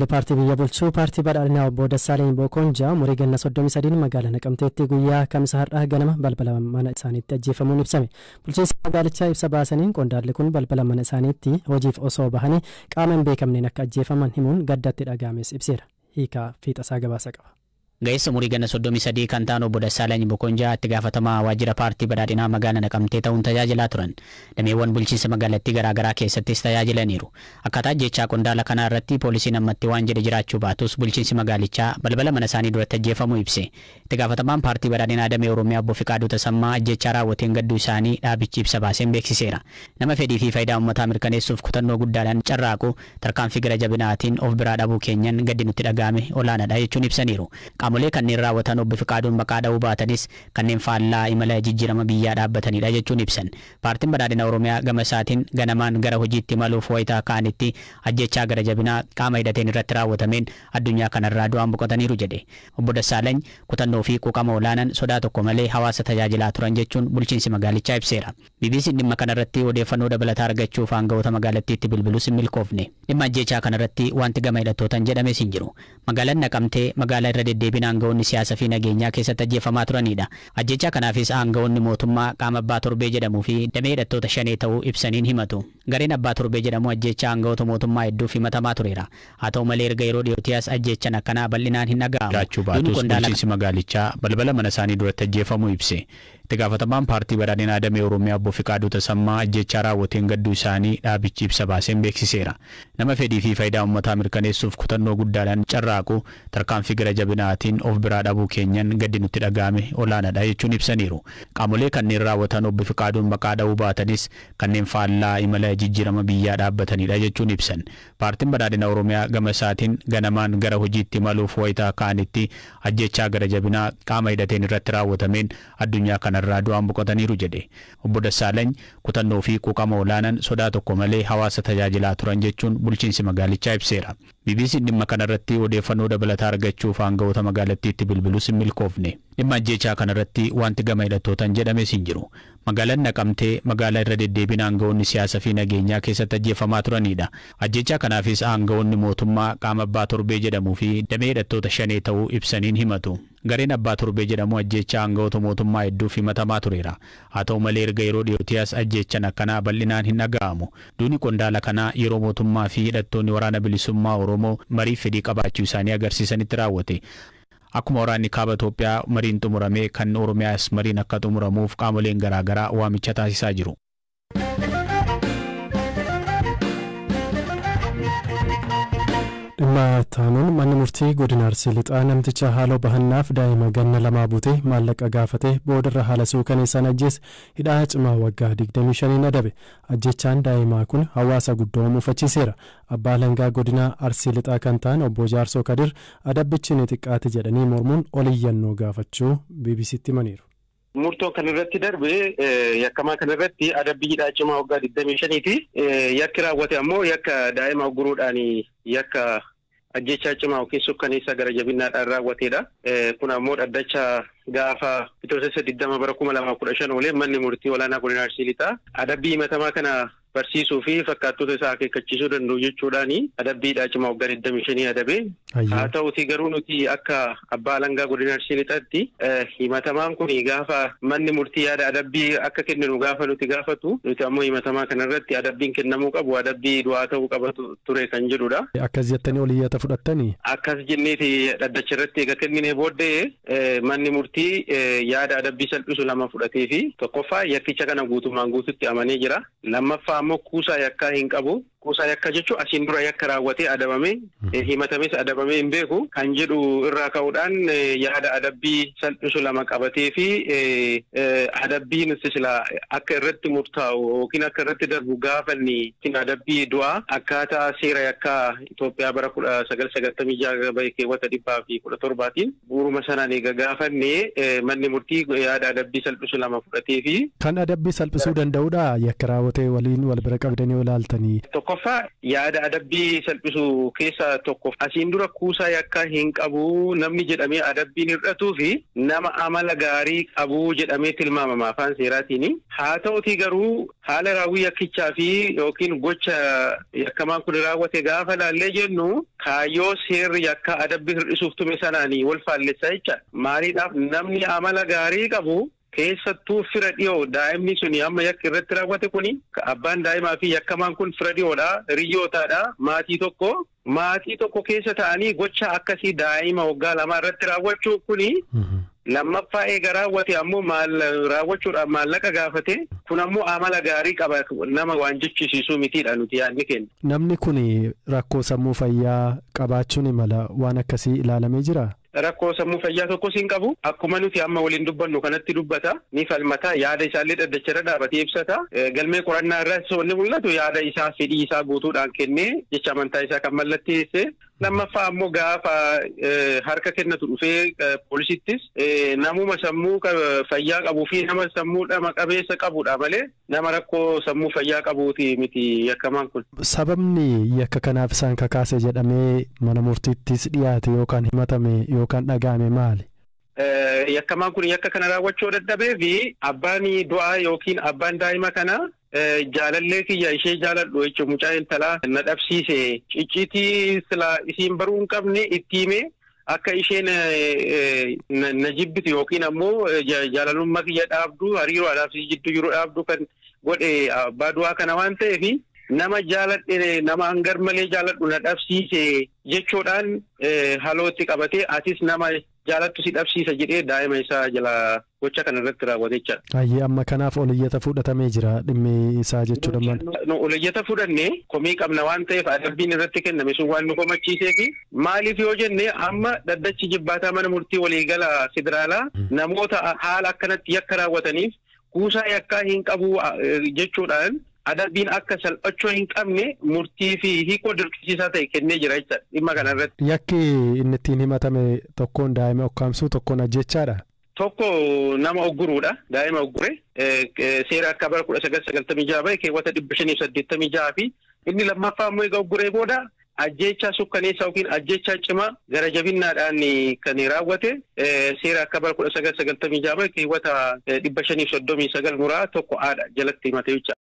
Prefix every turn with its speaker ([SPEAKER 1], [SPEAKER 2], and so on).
[SPEAKER 1] Paartii biyya bulchuu paartii badhaadhinaa obbo Dassaaleny Bokonjaa umurii ganna 33 magaalaa Naqamteetti guyyaa Kamisa har'aa ganama balbala mana isaaniitti ajjeefamuun ibsame. Bulchiinsa magaalichaa ibsa baasaniin qondaalli kun balbala mana isaaniitti hojiif osoo bahanii qaama hin beekamneen akka ajjeefaman himuun gaddatti dhagaames ibseera. Hiikaa fiixasaa gabaasa qaba.
[SPEAKER 2] Gaessa umurii ganna 33 kan ta'an obbo Dassaaleny Bokonjaa itti gaafatamaa waajjira paartii badhaadhinaa magaalaa Naqamtee ta'uun tajaajilaa turan. Dameewwan bulchiinsa magaalattii garaagaraa keessattis tajaajilaniiru. Akkaataa jechaa qondaala kanaa irratti poolisiin ammatti waan jedhe jiraachuu baatus bulchiinsi magaalichaa balbala mana isaanii duratti ajjeefamuu ibse. Itti gaafatamaan paartii badhaadhinaa Damee Oromiyaa obbo Fiqaaduu Tasammaa ajjechaa raawwateen gadduu isaanii dhaabichi ibsa baaseen beeksiseera. Nama fedhii fi faayidaa uummataa mirkaneessuuf kutannoo guddaadhaan carraaqu tarkaanfii gara jabinaatiin of biraa dhabuu keenyan gaddi nutti dhagahame olaanaadha jechuun ibsaniiru. Qaamolee kanneen raawwatan obbo Fiqaaduun maqaa dha'uu baatanis kanneen faallaa imala jijjiirama biyyaa dhaabbatanidha jechuun ibsan. Paartiin badhaadhina Oromiyaa gama isaatiin ganamaan gara hojiitti maluuf wayitaa ka'anitti ajjechaa gara jabinaa qaama hidhateen irratti raawwatameen addunyaa kanarraa du'aan boqotaniiru jedhe. Obbo Dassaaleny kutannoo fi quuqama olaanaan sodaa tokko malee hawaasa tajaajilaa turan jechuun bulchiinsi magaalichaa ibseera. BBC'n dhimma kanarratti odeeffannoo dabalataa argachuuf aangawoota magaalattiitti bilbilus hin milkoofne. Dhimma ajjechaa kanarratti wanti gama hidhattootaan jedhames hin jiru. Magaalaan Naqamtee magaalaa irra deddeebiin aangawoonni siyaasaa fi nageenyaa keessatti ajjeefamaa turanidha. Ajjechaa kanaafis aangawoonni mootummaa qaama abbaa torbee jedhamuu fi damee hidhattoota shanee ta'uu ibsaniin himatu. Gareen abbaa torbee jedhamu ajjechaa aangawoota mootummaa hedduuf himatamaa tureera. Haa ta'u malee erga yeroo dhiyootiyaas ajjechaan akkanaa bal'inaan hin dhaga'amu. Jiraachuu baatus bulchiinsi magaalichaa balbala mana isaanii duratti ajjeefamuu ibse. Itti gaafatamaan paartii badhaadhinaa Damee Oromiyaa obbo Fiqaaduu Tasammaa ajjechaa raawwateen gadduu isaanii dhaabichi ibsa baaseen beeksiseera. Nama fedhii fi faayidaa uummataa mirkaneessuuf kutannoo guddaadhaan carraaqu tarkaanfii gara jabinaatiin of biraa dhabuu keenyan gaddi nutti dhagahame olaanaadha jechuun ibsaniiru. Qaamolee kanneen raawwatan obbo Fiqaaduun maqaa dha'uu baatanis kanneen faallaa imala jijjiirama biyyaa dhaabbatanidha jechuun ibsan. Paartiin badhaadhina Oromiyaa gama isaatiin ganamaan gara hojiitti maluuf wayitaa ka'anitti ajjechaa gara jabinaa qaama hidhateen irratti raawwatameen addunyaa kanarraa du'aan boqotaniiru jedhe. Obbo Dassaaleny kutannoo fi quuqama olaanaan sodaa tokko malee hawaasa tajaajilaa turan jechuun bulchiinsi magaalichaa ibseera. BBC'n dhimma kanarratti odeeffannoo dabalataa argachuuf aangawoota magaalattiitti bilbilus hin milkoofne. Dhimma ajjechaa kanarratti wanti gama hidhattootaan jedhames hin jiru. Magaalaan Naqamtee magaalaa irra deddeebiin aangawoonni siyaasaa fi nageenyaa keessatti ajjeefamaa turanidha. Ajjechaa kanaafis aangawoonni mootummaa qaama abbaa torbee jedhamuu fi damee hidhattoota shanee ta'uu ibsaniin himatu. Gareen abbaa torbee jedhamu ajjechaa aangawoota mootummaa hedduuf himatamaa tureera. Haa ta'u malee erga yeroo dhiyootiyaas ajjechaan akkanaa bal'inaan hin dhaga'amu. Duuni qondaala kanaa yeroo mootummaa fi hidhattoonni waraana bilisummaa Oromoo marii fedhii qabaachuu isaanii agarsiisanitti raawwate. Akkuma waraanni kaaba Itoophiyaa mariin xumuramee kan Oromiyaas mariin akka xumuramuuf qaamoleen garaagaraa waamicha taasisaa jiru.
[SPEAKER 1] Dhimma taanuun manni murtii godina Arsii Lixaa namticha haaloo bahannaaf daa'ima ganna lamaa buutee maallaqa gaafatee boodarra haala suukaneessaan ajjeese hidhaa cimaa waggaa 25 adabe. Ajjechaan daa'imaa kun hawaasa guddoo muufachiiseera. Abbaa Langaa godina Arsii Lixaa kan ta'an obbo Jaarsoo Kadir adabbichi ni xiqqaate jedhanii mormuun oliyyannoo gaafachuu BBC'tti himaniiru.
[SPEAKER 3] Murtoo kan irratti darbe yakkamaa kan irratti adabbii hidhaa cimaa waggaa 25ti. Yakki raawwate ammoo yakka daa'ima guruudhaan yakka ajjechaa cimaa yookiin suukaneessa gara jabinaadhaan raawwateedha. Kun ammoo dhaddacha gaafa bitootessa 20 bara 2015 oolee manni murtii olaanaa godina Arsii Lixaa adabbii himatamaa kana barsiisuu fi fakkaattoota isaa akeekkachiisuu danda'u jechuudhaani adabbii hidhaa cimaa waggaa 25 adabe. Haa ta'uti garuu nuti akka abbaa Langaa godina Arsii Lixaatti himatamaan kun gaafa manni murtii yaada adabbii akka kenninu gaafa nuti gaafatu nuti ammoo himatamaa kanarratti adabbiin kennamuu qabu adabbii du'aa ta'uu qaba ture kan jedhudha.
[SPEAKER 1] Akkas jettanii oliyyata fudhattanii? Akkas
[SPEAKER 3] jenneeti dhaddacha irratti eega kennine booddee manni murtii yaada adabbii salphisu lama fudhatee fi tokkoffaa yakkicha kana guutumaan guututti amanee jira. Lammaffaa ammoo kuusaa yakkaa hin qabu. Kuusaa yakka jechuun asiin dura yakka raawwatee adabame himatames adabamee hin beeku kan jedhu irraa ka'uudhaan yaada adabbii salphisu lama qabatee fi adabbiin sila akka irratti murtaa'u yookiin akka irratti darbu gaafanni adabbii du'aa akkaataa seera yakkaa Itoophiyaa bara 1996 bahe keewwata 117tiin bu'uuruma sanaan eega gaafanne manni murtii yaada adabbii salphisu lama fudhatee fi
[SPEAKER 1] kan adabbii salphisuu danda'udha yakka raawwatee waliin wal bira qabdanii olaaltanii.
[SPEAKER 3] Tokkoffaa yaada adabbii salphisu keessa tokko asiin dura kuusaa yakkaa hin qabu namni jedhamee adabbiin hir'atuu fi nama amala gaarii qabu jedhamee tilmaamama afaan seeraatiin. Haa ta'utii garuu haala raawwii yakkichaa fi yookiin gocha yakkamaan kun raawwate gaafa laallee jennu kaayyoo seerri yakkaa adabbii hir'isuuf tume sanaanii wal faallessa jecha. Maaliidhaaf namni amala gaarii qabu keessattuu fira dhiyoo daa'imni suni amma yakka irratti raawwate kuni abbaan daa'imaa fi yakkamaan kun fira dhiyoodha hiriyootaadha maatii tokko keessa ta'anii gocha akkasii daa'ima waggaa 2 irratti raawwachuu kuni lammaffaa eega raawwate ammoo raawwachuudhaaf maallaqa gaafate kun ammoo amala gaarii qaba nama waan jechisiisuu mitiidha nuti yaadni kenna.
[SPEAKER 1] Namni kun rakkoo sammuu fayyaa qabaachuun mala waan akkasii ilaalamee jira.
[SPEAKER 3] Rakkoo sammuu fayyaa tokkos hin qabu akkuma nuti amma waliin dubbannu kanatti dubbata ni falmata yaada isaallee dhaddachara dhaabatee ibsata galmee qorannaa irratti soonni mul'atu yaada isaa fedhii isaa guutuudhaan kennee jecha amantaa isaa kan mallatteesse lammaffaa ammoo gaafa harka kennatu dhufee poolisittis namuma sammuu fayyaa qabuu fi nama sammuu dhama qabeessa qabudha malee nama rakkoo sammuu fayyaa qabuuti miti yakkamaan kun.
[SPEAKER 1] Sababni yakka kanaaf isaan kakaase jedhamee mana murtiittis dhiyaate yookaan himatame yookaan dhaga'ame maali?
[SPEAKER 3] Yakkamaan kun yakka kana raawwachuu dadhabee fi abbaan du'aa yookiin abbaan daa'ima kana jaalallee kiyya ishee jaaladhu jechuun mucaa intalaa na dhabsiise ciccitii sila isiin baruu hin qabne itti hime akka isheen na jibbitu yookiin ammoo jaalalummaa kiyya dhaabdu hariiroodhaaf jidduu jiru dhaabdu kan godhe abbaa du'aa kana waan ta'eef nama jaaladhe nama hangar malee jaaladhu na dhabsiise jechuudhaan halootti qabatee atis nama jaalattu si dhabsiisa jedhee daa'ima isaa jala gocha kana irratti raawwate jechuudha.
[SPEAKER 1] Ayyee amma kanaaf oliyyata fudhatamee jira dhimmi isaa jechuudha man.
[SPEAKER 3] Oliyyata fudhannee komii qabna waan ta'eef adabbiin irratti kenname sun waan nu komachiisee fi maaliif yoo jenne amma dhaddachi jibbaataa mana murtii waliigala federaalaa namoota haala akkanatti yakka raawwataniif kuusaa yakkaa hin qabu jechuudhaan adabbiin akka salphachuu hin qabne murtii fi hiikoo dirqisiisaa ta'e kennee jira jechuudha dhimma kana irratti.
[SPEAKER 1] Yakki inni ittiin himatame tokkoon daa'ima ukkaamsuu tokkoon ajjechaadha.
[SPEAKER 3] Tokko nama ogguruudha daa'ima oggure seera akka bara 1996 bahe keewwata 586 fi inni lammaffaa ammoo egaa ogguree booda ajjeechaa sukkaneessaa yookiin ajjeechaa cimaa gara jabinnaadhaan kan raawwate seera akka bara 1996 bahe keewwata 539 muraa tokko aadha jalatti himate jechuudha.